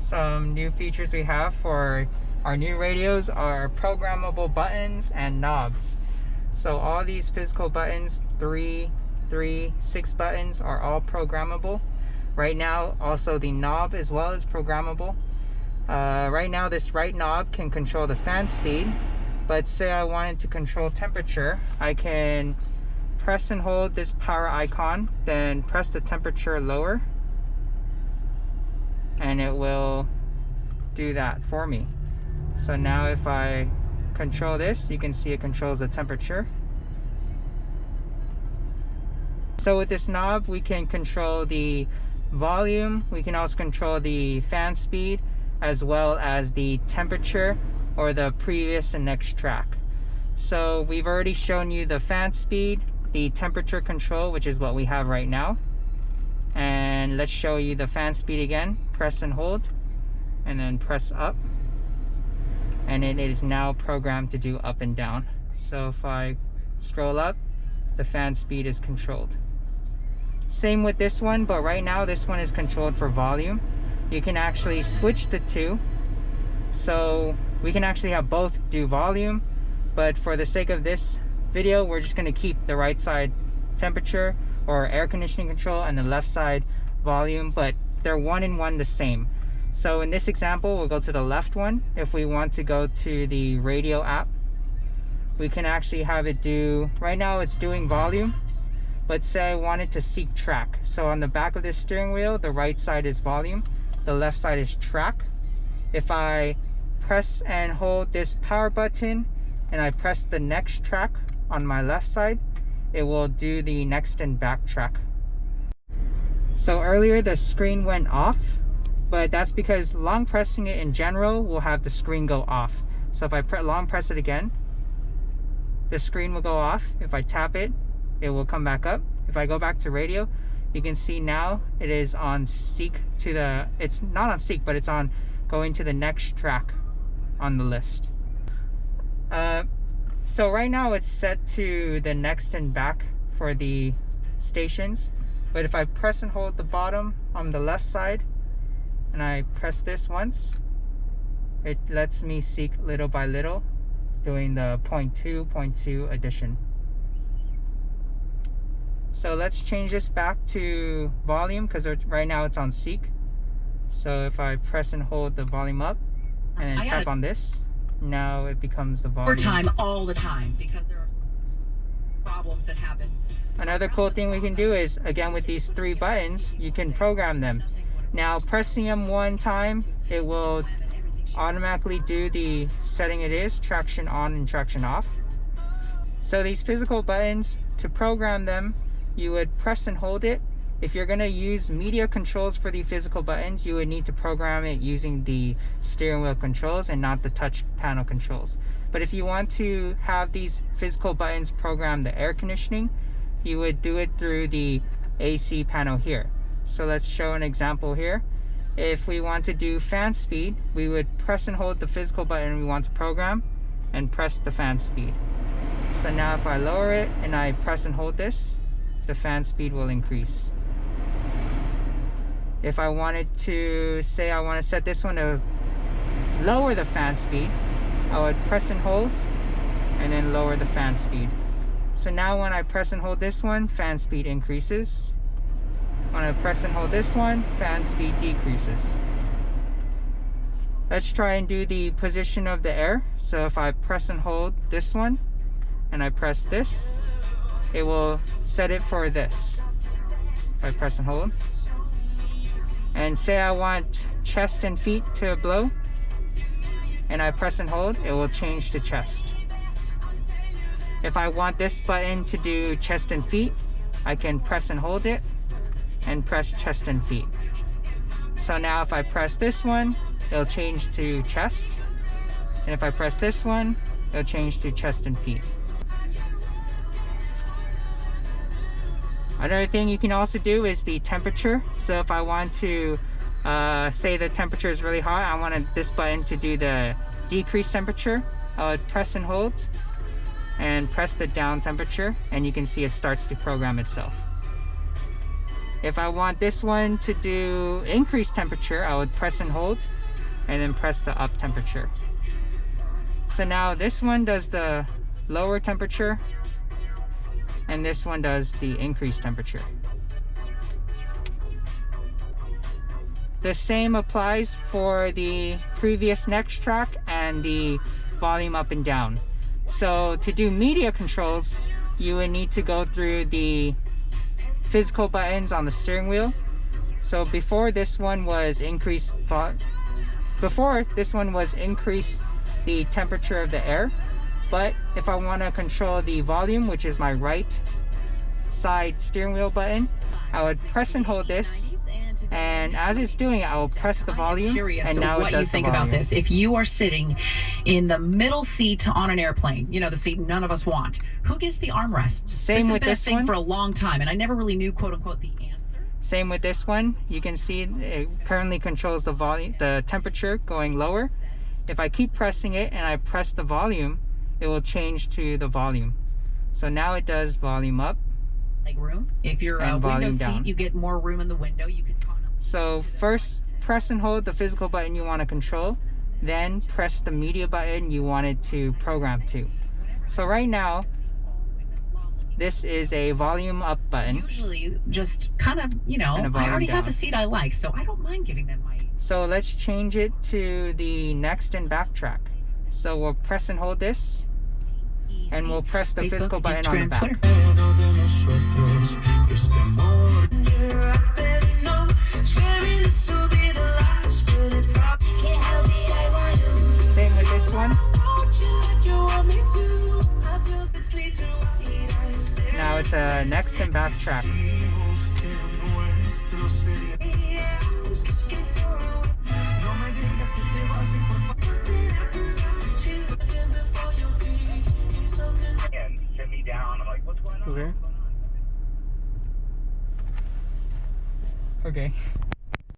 Some new features we have for our new radios are programmable buttons and knobs. So all these physical buttons, 3, 6 buttons, are all programmable. Right now, also the knob as well is programmable. Right now, this right knob can control the fan speed, but say I wanted to control temperature, I can press and hold this power icon, then press the temperature lower, and it will do that for me. So now if I control this, you can see it controls the temperature. So with this knob, we can control the volume, we can also control the fan speed, as well as the temperature or the previous and next track. So we've already shown you the fan speed, the temperature control, which is what we have right now. And let's show you the fan speed again. Press and hold, and then press up. And it is now programmed to do up and down. So if I scroll up, the fan speed is controlled. Same with this one, but right now this one is controlled for volume. You can actually switch the two. So we can actually have both do volume, but for the sake of this video, we're just going to keep the right side temperature or air conditioning control and the left side volume, but they're one in one the same. So in this example, we'll go to the left one. If we want to go to the radio app, we can actually have it do, right now it's doing volume, but say I wanted to seek track. So on the back of this steering wheel, the right side is volume, the left side is track. If I press and hold this power button and I press the next track on my left side, it will do the next and back track. So earlier the screen went off, but that's because long pressing it in general will have the screen go off. So if I long press it again, the screen will go off. If I tap it, it will come back up. If I go back to radio, you can see now it is on seek to the, it's not on seek, but it's on going to the next track on the list. So right now it's set to the next and back for the stations, but if I press and hold the bottom on the left side and I press this once, it lets me seek little by little, doing the 0.2 addition. So let's change this back to volume, because right now it's on seek. So if I press and hold the volume up and then tap on this, now it becomes the volume. Time all the time, because there are problems that happen. Another cool thing we can do is, again, with these 3 buttons, you can program them. Now pressing them one time, it will automatically do the setting it is, traction on and traction off. So these physical buttons, to program them, you would press and hold it. If you're going to use media controls for the physical buttons, you would need to program it using the steering wheel controls and not the touch panel controls. But if you want to have these physical buttons program the air conditioning, you would do it through the AC panel here. So let's show an example here. If we want to do fan speed, we would press and hold the physical button we want to program and press the fan speed. So now if I lower it and I press and hold this, the fan speed will increase. If I wanted to, say I want to set this one to lower the fan speed, I would press and hold and then lower the fan speed. So now when I press and hold this one, fan speed increases. When I press and hold this one, fan speed decreases. Let's try and do the position of the air. So if I press and hold this one and I press this, it will set it for this. If I press and hold, and say I want chest and feet to blow, and I press and hold, it will change to chest. If I want this button to do chest and feet, I can press and hold it and press chest and feet. So now if I press this one, it'll change to chest, and if I press this one, it'll change to chest and feet. Another thing you can also do is the temperature. So if I want to say the temperature is really hot, I wanted this button to do the decrease temperature, I would press and hold and press the down temperature, and you can see it starts to program itself. If I want this one to do increased temperature, I would press and hold and then press the up temperature. So now this one does the lower temperature and this one does the increased temperature. The same applies for the previous next track and the volume up and down. So to do media controls, you would need to go through the physical buttons on the steering wheel. So before this one was increase the temperature of the air, but if I want to control the volume, which is my right side steering wheel button, I would press and hold this, and as it's doing it, I will press the volume. Curious and now what it does you think the about volume. this. If you are sitting in the middle seat on an airplane, you know, the seat none of us want, who gets the armrests? Same with This has been a this thing one. for a long time, and I never really knew, quote unquote, the answer. Same with this one. You can see it currently controls the volume, the temperature going lower. If I keep pressing it and I press the volume, it will change to the volume. So now it does volume up. Like room. If you're a And window volume seat, down. you get more room in the window. You can. So first press and hold the physical button you want to control, then press the media button you wanted to program to. So right now, this is a volume up button. Usually just kind of, you know, And a I volume already have a down. seat I like, so I don't mind giving them my... So let's change it to the next and back track. So we'll press and hold this, and we'll press the Facebook, physical button on the Instagram, back. Twitter. Same with this one. Now it's a next and back track. Sit me down. I'm like, what's going on? Okay. Okay.